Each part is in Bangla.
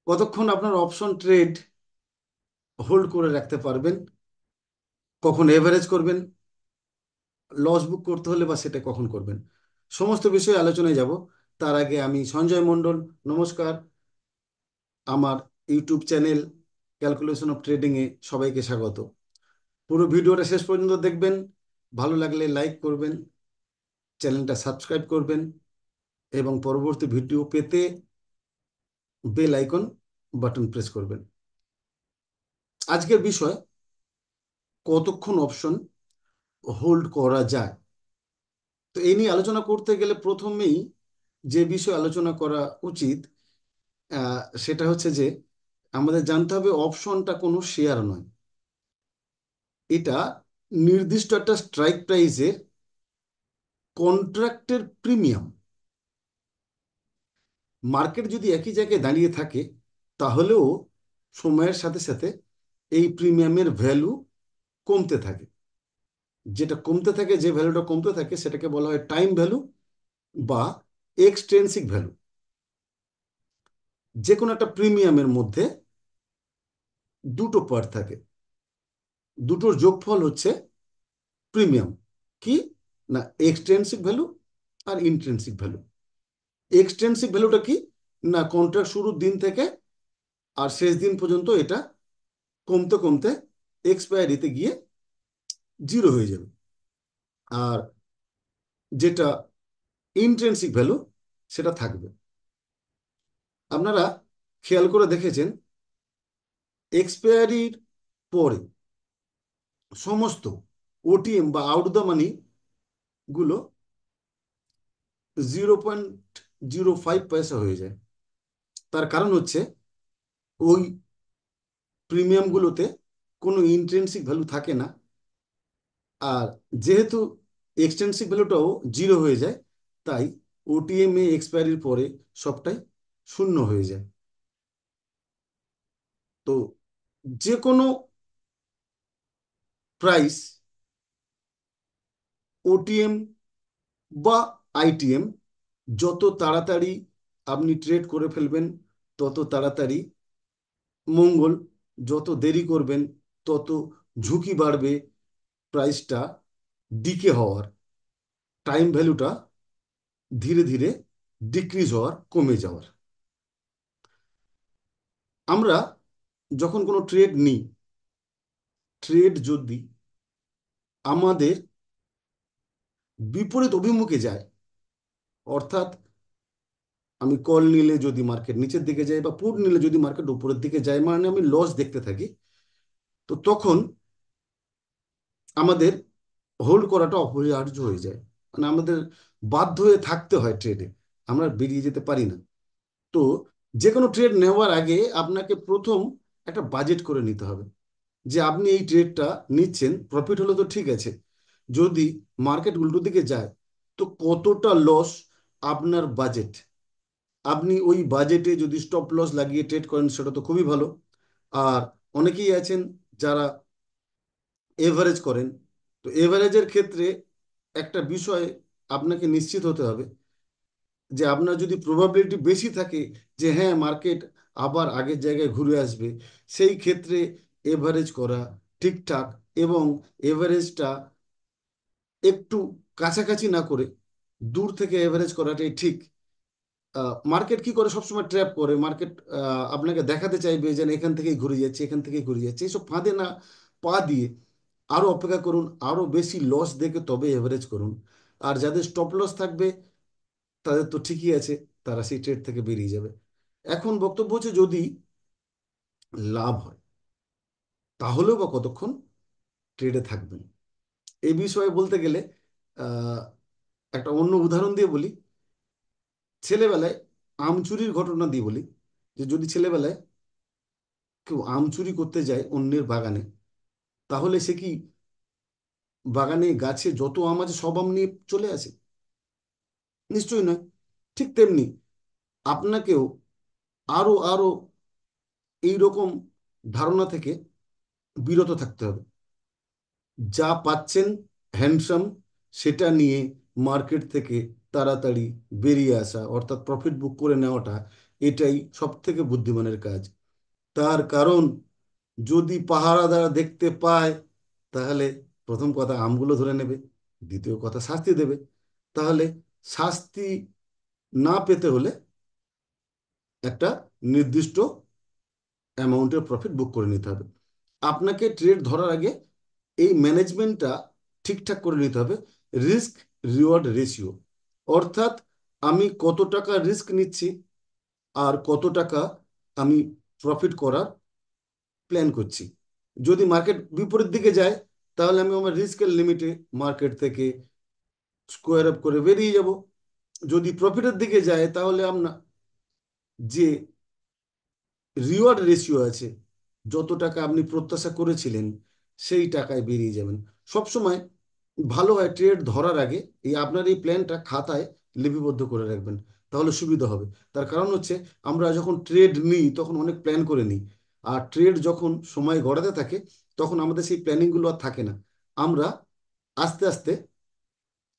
কতক্ষণ আপনার অপশন ট্রেড হোল্ড করে রাখতে পারবেন, কখন এভারেজ করবেন, লস বুক করতে হলে বা সেটা কখন করবেন, সমস্ত বিষয়ে আলোচনায় যাব। তার আগে আমি সঞ্জয় মণ্ডল, নমস্কার। আমার ইউটিউব চ্যানেল ক্যালকুলেশন অফ ট্রেডিংয়ে সবাইকে স্বাগত। পুরো ভিডিওটা শেষ পর্যন্ত দেখবেন, ভালো লাগলে লাইক করবেন, চ্যানেলটা সাবস্ক্রাইব করবেন এবং পরবর্তী ভিডিও পেতে বেল আইকন বাটন প্রেস করবেন। আজকের বিষয়, কতক্ষণ অপশন হোল্ড করা যায়। তো এই নিয়ে আলোচনা করতে গেলে প্রথমেই যে বিষয় আলোচনা করা উচিত সেটা হচ্ছে যে আমাদের জানতে হবে অপশনটা কোনো শেয়ার নয়। এটা নির্দিষ্ট একটা স্ট্রাইক প্রাইসের কন্ট্রাক্টের প্রিমিয়াম। মার্কেট যদি একই জায়গায় দাঁড়িয়ে থাকে তাহলেও সময়ের সাথে সাথে এই প্রিমিয়ামের ভ্যালু কমতে থাকে। যেটা কমতে থাকে, যে ভ্যালুটা কমতে থাকে সেটাকে বলা হয় টাইম ভ্যালু বা এক্সট্রেনসিক ভ্যালু। যে কোনো একটা প্রিমিয়ামের মধ্যে দুটো পার্ট থাকে, দুটোর যোগফল হচ্ছে প্রিমিয়াম। কি না, এক্সট্রেনসিক ভ্যালু আর ইন্ট্রিনসিক ভ্যালু। এক্সট্রেনসিক ভ্যালুটা কি না, কন্ট্রাক্ট শুরুর দিন থেকে আর শেষ দিন পর্যন্ত এটা কমতে কমতে এক্সপায়ারিতে গিয়ে জিরো হয়ে যাবে। আর যেটা ইন্ট্রিনসিক ভ্যালু সেটা থাকবে। আপনারা খেয়াল করে দেখেছেন এক্সপায়ারির পরে সমস্ত ওটিএম বা আউট দ্য মানি গুলো 0.05 পয়সা হয়ে যায়। তার কারণ হচ্ছে ওই প্রিমিয়ামগুলোতে কোনো ইন্ট্রিনসিক ভ্যালু থাকে না। আর যেহেতু এক্সটেন্সিভ ভ্যালুটাও জিরো হয়ে যায়, তাই ওটিএম এ এক্সপায়ারির পরে সবটাই শূন্য হয়ে যায়। তো যে কোনো প্রাইস, ওটিএম বা আইটিএম, যত তাড়াতাড়ি আপনি ট্রেড করে ফেলবেন তত তাড়াতাড়ি মঙ্গল। যত দেরি করবেন তত ঝুঁকি বাড়বে প্রাইসটা ডিকে হওয়ার, টাইম ভ্যালুটা ধীরে ধীরে ডিক্রিজ হওয়ার, কমে যাওয়ার। আমরা যখন কোনো ট্রেড নিই, ট্রেড যদি আমাদের বিপরীত অভিমুখে যায়, অর্থাৎ আমি কল নিলে যদি মার্কেট নিচের দিকে যায় বা পুট নিলে যদি মার্কেট উপরের দিকে যায়, মানে আমি লস দেখতে থাকি, তো তখন আমাদের হোল্ড করাটা অপরিহার্য হয়ে যায়। মানে আমাদের বাধ্য হয়ে থাকতে হয় ট্রেডে, আমরা বেরিয়ে যেতে পারি না। তো যে কোনো ট্রেড নেওয়ার আগে আপনাকে প্রথম একটা বাজেট করে নিতে হবে যে আপনি এই ট্রেডটা নিচ্ছেন, প্রফিট হলো তো ঠিক আছে, যদি মার্কেট উল্টো দিকে যায় তো কতটা লস আপনার বাজেট। আপনি ওই বাজেটে যদি স্টপ লস লাগিয়ে ট্রেড করেন সেটা তো খুবই ভালো। আর অনেকেই আছেন যারা এভারেজ করেন। তো এভারেজের ক্ষেত্রে একটা বিষয় আপনাকে নিশ্চিত হতে হবে যে আপনার যদি প্রবাবিলিটি বেশি থাকে যে হ্যাঁ মার্কেট আবার আগের জায়গায় ঘুরে আসবে, সেই ক্ষেত্রে এভারেজ করা ঠিকঠাক। এবং এভারেজটা একটু কাছাকাছি না করে দূর থেকে এভারেজ করাটাই ঠিক। মার্কেট কি করে, সবসময় ট্র্যাপ করে মার্কেট, আপনাকে দেখাতে চাইবে যে না, এখান থেকেই ঘুরে যাচ্ছে, এখান থেকেই ঘুরে যাচ্ছে। এইসব ফাঁদে না পা দিয়ে আরো অপেক্ষা করুন, আরো বেশি লস দেখে তবে এভারেজ করুন। আর যাদের স্টপ লস থাকবে তাদের তো ঠিকই আছে, তারা সেই ট্রেড থেকে বেরিয়ে যাবে। এখন বক্তব্য হচ্ছে যদি লাভ হয় তাহলেও বা কতক্ষণ ট্রেডে থাকবেন। এই বিষয়ে বলতে গেলে আহ, একটা অন্য উদাহরণ দিয়ে বলি। ছেলেবেলায় আম চুরির ঘটনা দিয়ে বলি যে যদি ছেলেবেলায় কেউ আম চুরি করতে যায় অন্যের বাগানে, তাহলে সে কি বাগানে গাছে যত আম আছে সব আম নিয়ে চলে আসে? নিশ্চয়ই নয়। ঠিক তেমনি আপনাকেও আরো আরো এইরকম ধারণা থেকে বিরত থাকতে হবে। যা পাচ্ছেন হ্যান্ডসাম, সেটা নিয়ে মার্কেট থেকে তাড়াতাড়ি বেরিয়ে আসা, অর্থাৎ প্রফিট বুক করে নেওয়াটা এটাই সব থেকে বুদ্ধিমানের কাজ। তার কারণ যদি পাহারাদার দেখতে পায়, তাহলে প্রথম কথা আমগুলো ধরে নেবে, দ্বিতীয় কথা শাস্তি দেবে। তাহলে শাস্তি না পেতে হলে একটা নির্দিষ্ট অ্যামাউন্টের প্রফিট বুক করে নিতে হবে। আপনাকে ট্রেড ধরার আগে এই ম্যানেজমেন্টটা ঠিকঠাক করে নিতে হবে। রিস্ক রিওয়ার্ড রেশিও, অর্থাৎ আমি কত টাকা রিস্ক নিচ্ছি আর কত টাকা আমি প্রফিট করার প্ল্যান করছি। যদি মার্কেট বিপরীত দিকে যায়, তাহলে আমি আমার রিস্কের লিমিটে মার্কেট থেকে স্কোয়ার আপ করে বেরিয়ে যাব। যদি প্রফিটের দিকে যায়, তাহলে আপনার যে রিওয়ার্ড রেশিও আছে, যত টাকা আপনি প্রত্যাশা করেছিলেন সেই টাকায় বেরিয়ে যাবেন। সবসময় ভালো হয় ট্রেড ধরার আগে আপনার এই প্ল্যানটা খাতায় লিপিবদ্ধ করে রাখবেন, তাহলে সুবিধা হবে। তার কারণ হচ্ছে আমরা যখন ট্রেড নিই তখন অনেক প্ল্যান করে নিই, আর ট্রেড যখন সময় গড়াতে থাকে তখন আমাদের সেই প্ল্যানিংগুলো আর থাকে না। আমরা আস্তে আস্তে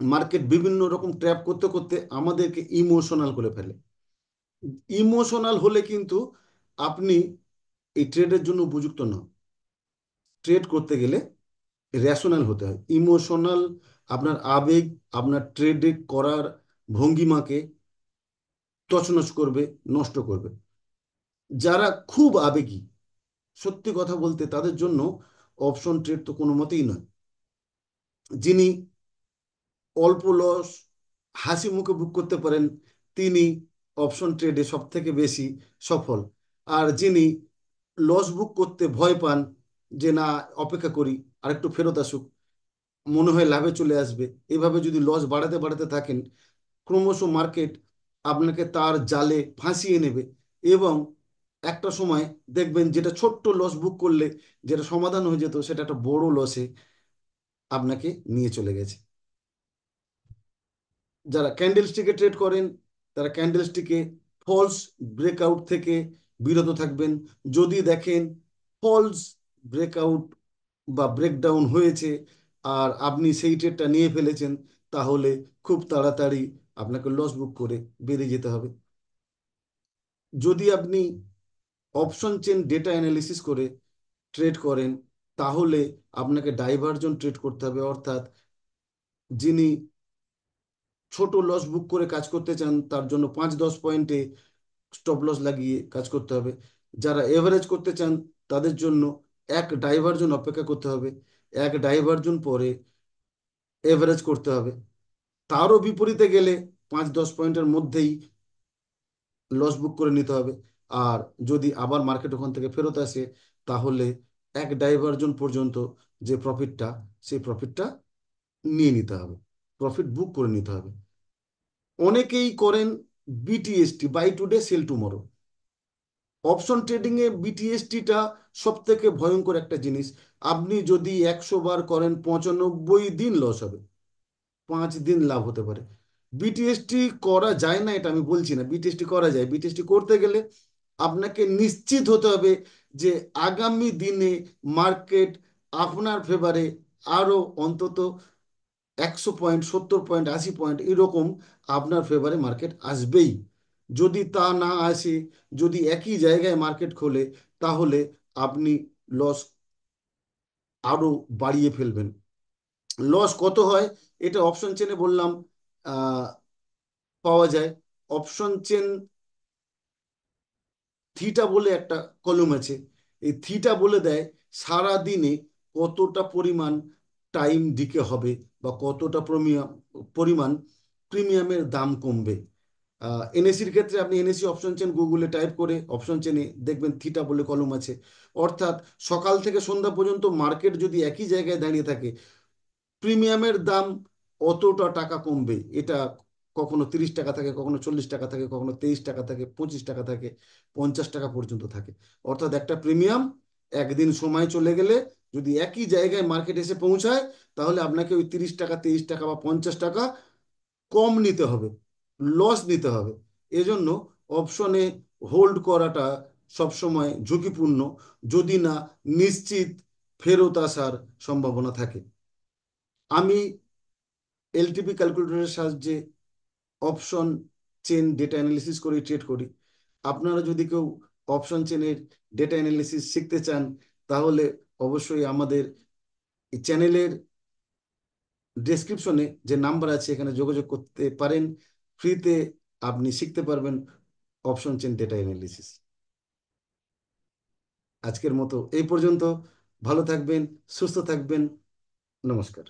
মার্কেট বিভিন্ন রকম ট্র্যাপ করতে করতে আমাদেরকে ইমোশনাল করে ফেলে। ইমোশনাল হলে কিন্তু আপনি এই ট্রেডের জন্য উপযুক্ত নন। ট্রেড করতে গেলে রেশনাল হতে হয়। ইমোশনাল আপনার আবেগ আপনার ট্রেড করার ভঙ্গিমাকে তছনছ করবে, নষ্ট করবে। যারা খুব আবেগী, সত্যি কথা বলতে তাদের জন্য অপশন ট্রেড তো কোনো মতেই নয়। যিনি অল্প লস হাসি মুখে বুক করতে পারেন, তিনি অপশন ট্রেডে সব থেকে বেশি সফল। আর যিনি লস বুক করতে ভয় পান, যে না অপেক্ষা করি আরেকটু ফেরত আসুক, মনে হয় লাভে চলে আসবে, এভাবে যদি লস বাড়াতে বাড়াতে থাকেন, ক্রমশ মার্কেট আপনাকে তার জালে ফাঁসিয়ে নেবে। এবং একটা সময় দেখবেন যেটা ছোট্ট লস বুক করলে যেটা সমাধান হয়ে যেত, সেটা একটা বড় লসে আপনাকে নিয়ে চলে গেছে। যারা ক্যান্ডেলস্টিকে ট্রেড করেন, তারা ক্যান্ডেলস্টিকে ফলস ব্রেকআউট থেকে বিরত থাকবেন। যদি দেখেন ফলস ব্রেকআউট বা ব্রেকডাউন হয়েছে আর আপনি সেই ট্রেডটা নিয়ে ফেলেছেন, তাহলে খুব তাড়াতাড়ি আপনাকে লস বুক করে বেরিয়ে যেতে হবে। যদি আপনি অপশন চেন ডেটা অ্যানালিসিস করে ট্রেড করেন, তাহলে আপনাকে ডাইভারজন ট্রেড করতে হবে। অর্থাৎ যিনি ছোট লস বুক করে কাজ করতে চান, তার জন্য 5-10 পয়েন্টে স্টপ লস লাগিয়ে কাজ করতে হবে। যারা এভারেজ করতে চান, তাদের জন্য এক ডাইভারজন অপেক্ষা করতে হবে, এক ডাইভারজন পরে এভারেজ করতে হবে। তারও বিপরীতে গেলে 5-10 পয়েন্টের মধ্যেই লস বুক করে নিতে হবে। আর যদি আবার মার্কেট ওখান থেকে ফেরত আসে, তাহলে এক ডাইভারজন পর্যন্ত যে প্রফিটটা, সেই প্রফিটটা নিয়ে নিতে হবে, প্রফিট বুক করে নিতে হবে। অনেকেই করেন BTST, buy today sell tomorrow. Option trading এ বিটিএসটিটা সব থেকে ভয়ঙ্কর একটা জিনিস। আপনি যদি 100 বার করেন, 95 দিন লস হবে, 5 দিন লাভ হতে পারে। বিটিএসটি করা যায় না এটা আমি বলছি না, বিটিএসটি করা যায়। বিটিএসটি করতে গেলে আপনাকে নিশ্চিত হতে হবে যে আগামী দিনে মার্কেট আপনার ফেভারে আরো অন্তত 100 পয়েন্ট, 70 পয়েন্ট, 80 পয়েন্ট এরকম আপনার ফেভারে মার্কেট আসবেই। যদি তা না আসে, যদি একই জায়গায় মার্কেট খোলে, তাহলে আপনি লস আরো বাড়িয়ে ফেলবেন। লস কত হয় এটা অপশন চেনে বললাম, আহ, পাওয়া যায়। অপশন চেন থিটা বলে একটা কলম আছে, এই থিটা বলে দেয় সারা দিনে কতটা পরিমাণ টাইম ডিকে হবে বা কতটা পরিমাণ প্রিমিয়ামের দাম কমবে। এনএসির ক্ষেত্রে আপনি এনএসি অপশন চেন গুগলে টাইপ করে অপশন চেনে দেখবেন থিটা বলে কলম আছে। অর্থাৎ সকাল থেকে সন্ধ্যা পর্যন্ত মার্কেট যদি একই জায়গায় দাঁড়িয়ে থাকে, প্রিমিয়ামের দাম অতটা টাকা কমবে। এটা কখনো 30 টাকা থাকে, কখনো 40 টাকা থাকে, কখনো 23 টাকা থাকে, 25 টাকা থাকে, 50 টাকা পর্যন্ত থাকে। অর্থাৎ একটা প্রিমিয়াম একদিন সময় চলে গেলে যদি একই জায়গায় মার্কেট এসে পৌঁছায়, তাহলে আপনাকে ওই 30 টাকা, 23 টাকা বা 50 টাকা কম নিতে হবে, লস নিতে হবে। এজন্য অপশনে হোল্ড করাটা সবসময় ঝুঁকিপূর্ণ, যদি না নিশ্চিত ফেরত আসার সম্ভাবনা থাকে। আমি এলটিপি ক্যালকুলেটরের সাহায্যে অপশন চেন ডেটা অ্যানালিসিস করে ট্রেড করি। আপনারা যদি কেউ অপশন চেনের ডেটা অ্যানালিসিস শিখতে চান, তাহলে অবশ্যই আমাদের এই চ্যানেলের ডেসক্রিপশনে যে নাম্বার আছে এখানে যোগাযোগ করতে পারেন। ফ্রিতে আপনি শিখতে পারবেন অপশন চেন ডেটা অ্যানালিসিস। আজকের মতো এই পর্যন্ত। ভালো থাকবেন, সুস্থ থাকবেন। নমস্কার।